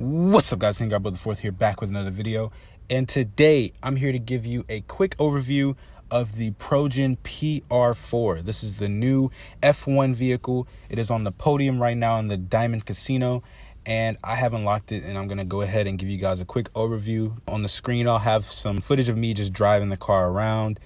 What's up, guys? Thank God Brother Fourth here, back with another video. And today I'm here to give you a quick overview of the Progen PR4. This is the new F1 vehicle. It is on the podium right now in the Diamond Casino, and I have unlocked it, and I'm gonna go ahead and give you guys a quick overview. On the screen I'll have some footage of me just driving the car around,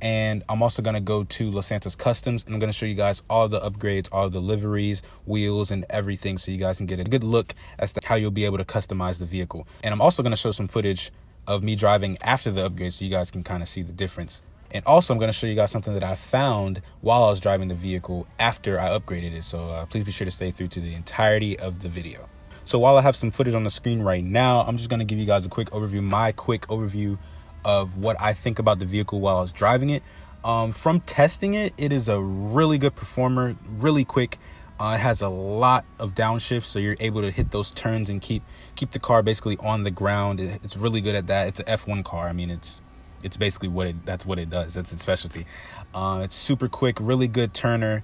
and I'm also going to go to Los Santos Customs, and I'm going to show you guys all the upgrades, all the liveries, wheels, and everything, so you guys can get a good look as to how you'll be able to customize the vehicle. And I'm also going to show some footage of me driving after the upgrade, so you guys can kind of see the difference. And also I'm going to show you guys something that I found while I was driving the vehicle after I upgraded it, so please be sure to stay through to the entirety of the video. So while I have some footage on the screen right now, I'm just going to give you guys a quick overview, my quick overview of what I think about the vehicle while I was driving it. From testing it, it is a really good performer, really quick. It has a lot of downshift, so you're able to hit those turns and keep the car basically on the ground. It's really good at that. It's an F1 car. I mean, it's basically that's what it does. That's its specialty. It's super quick, really good turner.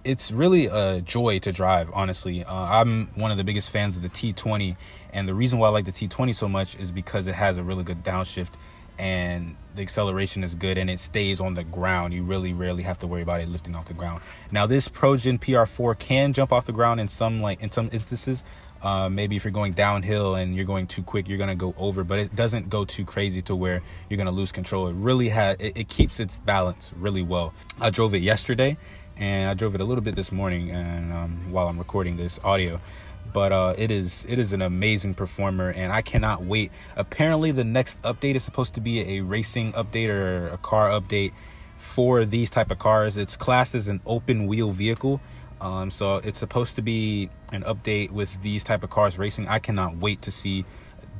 It's really a joy to drive, honestly. I'm one of the biggest fans of the T20, and the reason why I like the T20 so much is because it has a really good downshift, and the acceleration is good, and it stays on the ground. You really rarely have to worry about it lifting off the ground. Now, this Progen PR4 can jump off the ground in some instances. Maybe if you're going downhill and you're going too quick, you're gonna go over, but it doesn't go too crazy to where you're gonna lose control. It really it keeps its balance really well. I drove it yesterday, and I drove it a little bit this morning, and while I'm recording this audio, but it is an amazing performer, and I cannot wait. Apparently the next update is supposed to be a racing update or a car update for these type of cars. It's classed as an open wheel vehicle, so it's supposed to be an update with these type of cars racing. I cannot wait to see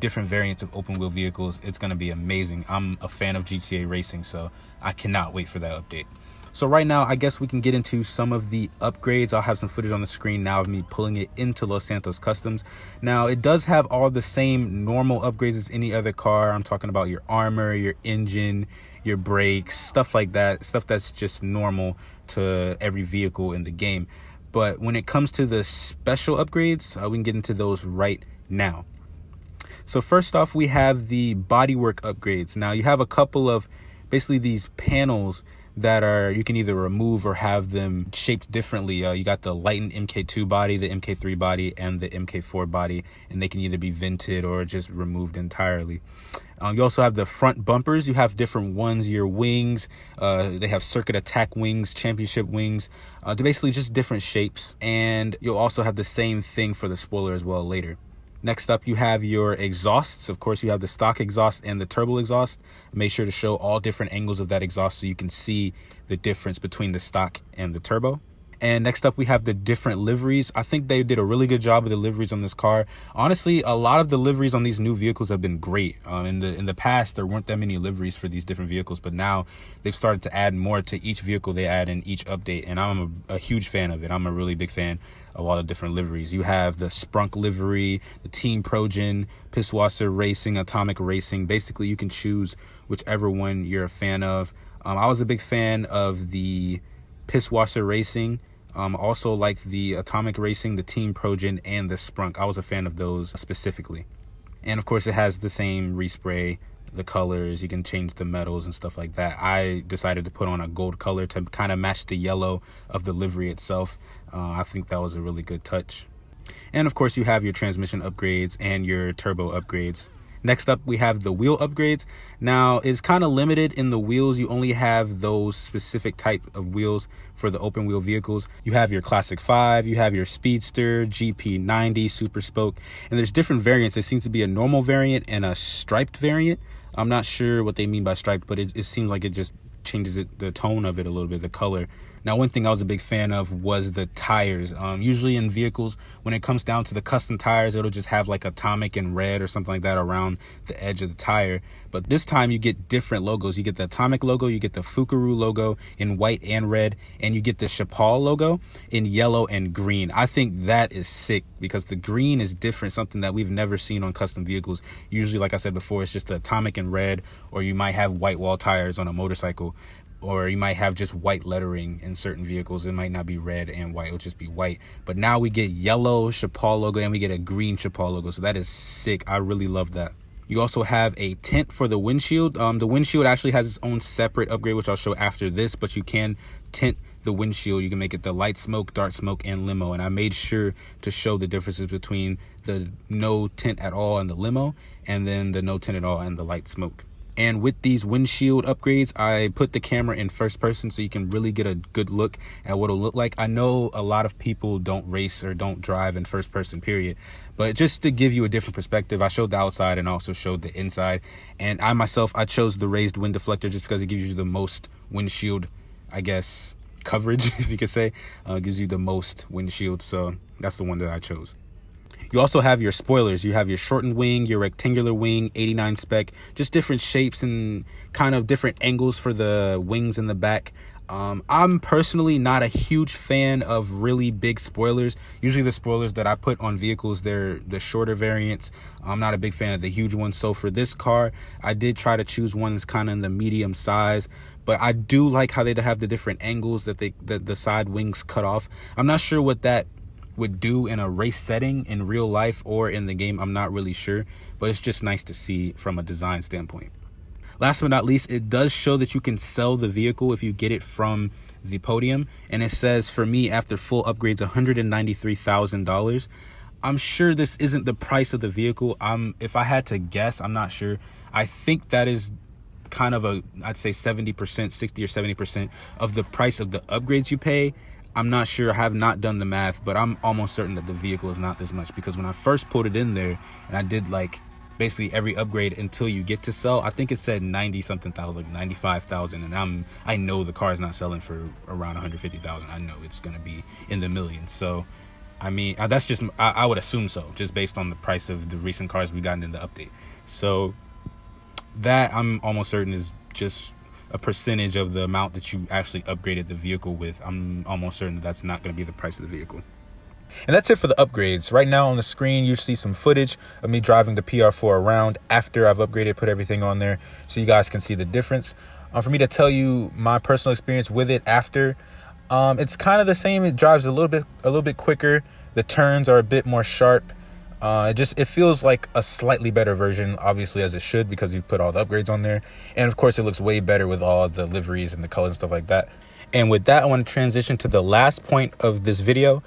different variants of open wheel vehicles. It's going to be amazing. I'm a fan of GTA racing, so I cannot wait for that update. So right now, I guess we can get into some of the upgrades. I'll have some footage on the screen now of me pulling it into Los Santos Customs. Now, it does have all the same normal upgrades as any other car. I'm talking about your armor, your engine, your brakes, stuff like that. Stuff that's just normal to every vehicle in the game. But when it comes to the special upgrades, we can get into those right now. So first off, we have the bodywork upgrades. Now, you have a couple of basically these panels that you can either remove or have them shaped differently. You got the lightened MK2 body, the MK3 body, and the MK4 body, and they can either be vented or just removed entirely. You also have the front bumpers. You have different ones, your wings. They have circuit attack wings, championship wings, basically just different shapes. And you'll also have the same thing for the spoiler as well later. Next up, you have your exhausts. Of course, you have the stock exhaust and the turbo exhaust. Make sure to show all different angles of that exhaust so you can see the difference between the stock and the turbo. And next up, we have the different liveries. I think they did a really good job of the liveries on this car. Honestly, a lot of the liveries on these new vehicles have been great. In the past, there weren't that many liveries for these different vehicles, but now they've started to add more to each vehicle they add in each update, and I'm a huge fan of it. I'm a really big fan of all the different liveries. You have the Sprunk livery, the Team Progen, Pisswasser Racing, Atomic Racing. Basically, you can choose whichever one you're a fan of. I was a big fan of the Pisswasser Racing. Also like the Atomic Racing, the Team Progen, and the Sprunk. I was a fan of those specifically. And of course, it has the same respray, the colors. You can change the metals and stuff like that. I decided to put on a gold color to kind of match the yellow of the livery itself. I think that was a really good touch. And of course, you have your transmission upgrades and your turbo upgrades. Next up, we have the wheel upgrades. Now, it's kind of limited in the wheels. You only have those specific type of wheels for the open wheel vehicles. You have your Classic 5, you have your Speedster, GP90, Super Spoke, and there's different variants. There seems to be a normal variant and a striped variant. I'm not sure what they mean by striped, but it seems like it just changes the tone of it a little bit, the color. Now, one thing I was a big fan of was the tires. Usually in vehicles, when it comes down to the custom tires, it'll just have like atomic and red or something like that around the edge of the tire. But this time you get different logos. You get the atomic logo, you get the Fukaru logo in white and red, and you get the Chapal logo in yellow and green. I think that is sick because the green is different, something that we've never seen on custom vehicles. Usually, like I said before, it's just the atomic and red, or you might have white wall tires on a motorcycle. or you might have just white lettering in certain vehicles. It might not be red and white, it'll just be white. But now we get yellow Chapal logo and we get a green Chapal logo. So that is sick. I really love that. You also have a tint for the windshield. The windshield actually has its own separate upgrade, which I'll show after this, but you can tint the windshield. You can make it the light smoke, dark smoke, and limo. And I made sure to show the differences between the no tint at all and the limo, and then the no tint at all and the light smoke. And with these windshield upgrades, I put the camera in first person so you can really get a good look at what it'll look like. I know a lot of people don't race or don't drive in first person, period. But just to give you a different perspective, I showed the outside and also showed the inside. And I chose the raised wind deflector just because it gives you the most windshield, I guess, coverage, if you could say. It gives you the most windshield. So that's the one that I chose. You also have your spoilers. You have your shortened wing, your rectangular wing, 89 spec, just different shapes and kind of different angles for the wings in the back. I'm personally not a huge fan of really big spoilers. Usually the spoilers that I put on vehicles, they're the shorter variants. I'm not a big fan of the huge ones. So for this car, I did try to choose one that's kind of in the medium size. But I do like how they have the different angles that the side wings cut off. I'm not sure what that would do in a race setting in real life or in the game. I'm not really sure, but it's just nice to see from a design standpoint. Last but not least, it does show that you can sell the vehicle if you get it from the podium, and it says for me after full upgrades $193,000. I'm sure this isn't the price of the vehicle. If I had to guess, I'm not sure. I think that is kind of I'd say 70%, 60 or 70% of the price of the upgrades you pay. I'm not sure. I have not done the math, but I'm almost certain that the vehicle is not this much, because when I first put it in there and I did like basically every upgrade until you get to sell, I think it said 90 something thousand, like 95,000, and I know the car is not selling for around 150,000. I know it's going to be in the millions. So I mean, that's just, I would assume so, just based on the price of the recent cars we gotten in the update. So that I'm almost certain is just a percentage of the amount that you actually upgraded the vehicle with. I'm almost certain that that's not going to be the price of the vehicle. And that's it for the upgrades. Right now on the screen, you see some footage of me driving the PR4 around after I've upgraded, put everything on there, so you guys can see the difference. For me to tell you my personal experience with it after, it's kind of the same. It drives a little bit quicker. The turns are a bit more sharp. It feels like a slightly better version, obviously, as it should, because you put all the upgrades on there. And of course, it looks way better with all the liveries and the colors and stuff like that. And with that, I want to transition to the last point of this video.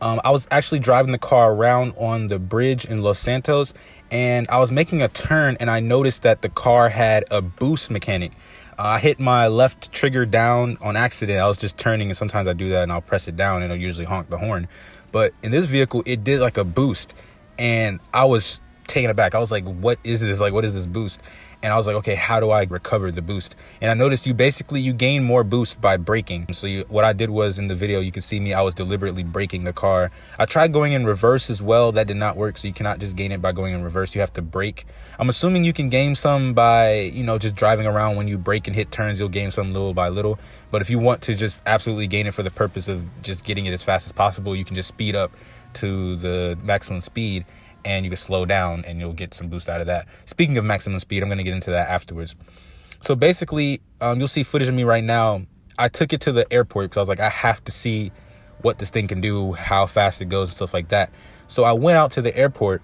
I was actually driving the car around on the bridge in Los Santos, and I was making a turn, and I noticed that the car had a boost mechanic. I hit my left trigger down on accident. I was just turning, and sometimes I do that, and I'll press it down, and it'll usually honk the horn. But in this vehicle, it did like a boost. And I was taken aback. I was like, what is this? Like, what is this boost? And I was like, okay, how do I recover the boost? And I noticed you gain more boost by braking. So what I did was, in the video, you can see me, I was deliberately braking the car. I tried going in reverse as well. That did not work. So you cannot just gain it by going in reverse. You have to brake. I'm assuming you can gain some by, just driving around. When you brake and hit turns, you'll gain some little by little. But if you want to just absolutely gain it for the purpose of just getting it as fast as possible, you can just speed up to the maximum speed, and you can slow down and you'll get some boost out of that. Speaking of maximum speed, I'm going to get into that afterwards. So basically, you'll see footage of me right now. I took it to the airport because I was like, I have to see what this thing can do, how fast it goes and stuff like that. So I went out to the airport,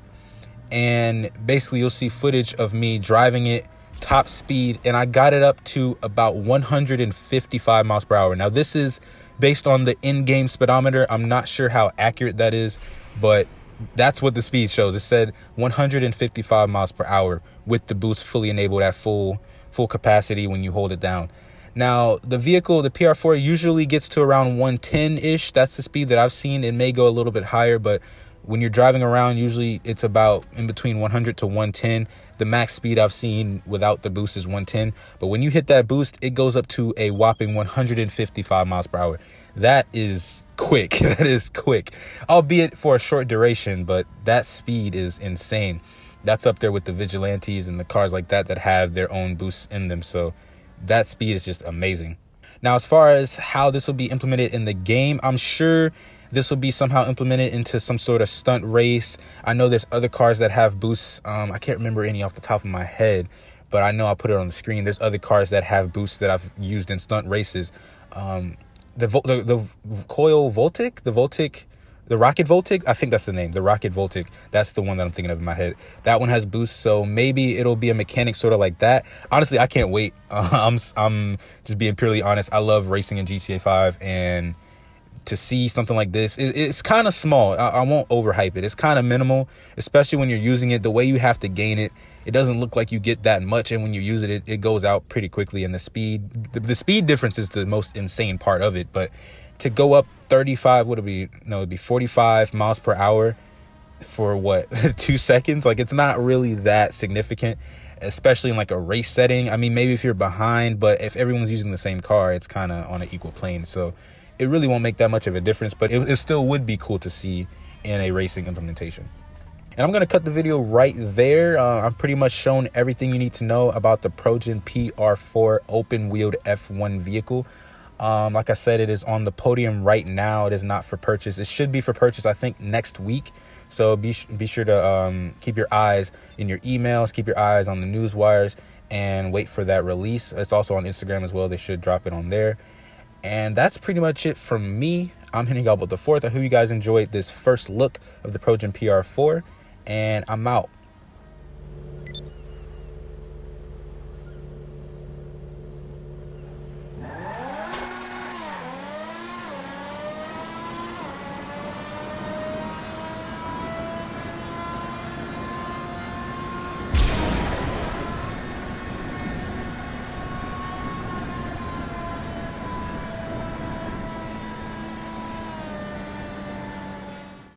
and basically you'll see footage of me driving it top speed, and I got it up to about 155 miles per hour. Now this is based on the in-game speedometer. I'm not sure how accurate that is, but that's what the speed shows. It said 155 miles per hour with the boost fully enabled at full capacity when you hold it down. Now, the vehicle, the PR4, usually gets to around 110-ish. That's the speed that I've seen. It may go a little bit higher, but when you're driving around, usually it's about in between 100 to 110. The max speed I've seen without the boost is 110. But when you hit that boost, it goes up to a whopping 155 miles per hour. That is quick. That is quick. Albeit for a short duration, but that speed is insane. That's up there with the Vigilantes and the cars like that have their own boosts in them. So that speed is just amazing. Now, as far as how this will be implemented in the game, I'm sure this will be somehow implemented into some sort of stunt race. I know there's other cars that have boosts. I can't remember any off the top of my head, but I know I'll put it on the screen. There's other cars that have boosts that I've used in stunt races. The Coil Voltic, the Rocket Voltic, I think that's the name, the Rocket Voltic. That's the one that I'm thinking of in my head. That one has boosts, so maybe it'll be a mechanic sort of like that. Honestly, I can't wait. I'm just being purely honest. I love racing in GTA 5, and to see something like this, it's kind of small. I won't overhype it. It's kind of minimal, especially when you're using it. The way you have to gain it, it doesn't look like you get that much, and when you use it, it goes out pretty quickly. And the speed difference is the most insane part of it. But to go up 35, would it be? No, it'd be 45 miles per hour for what, 2 seconds? Like, it's not really that significant, especially in like a race setting. I mean, maybe if you're behind, but if everyone's using the same car, it's kind of on an equal plane. So it really won't make that much of a difference, but it still would be cool to see in a racing implementation. And I'm going to cut the video right there. I've pretty much shown everything you need to know about the Progen PR4 open-wheeled F1 vehicle. Like I said, it is on the podium right now. It is not for purchase. It should be for purchase, I think, next week. So be sure to keep your eyes in your emails, keep your eyes on the news wires, and wait for that release. It's also on Instagram as well. They should drop it on there. And that's pretty much it from me. I'm Henry Galbert IV. I hope you guys enjoyed this first look of the Progen PR4, and I'm out.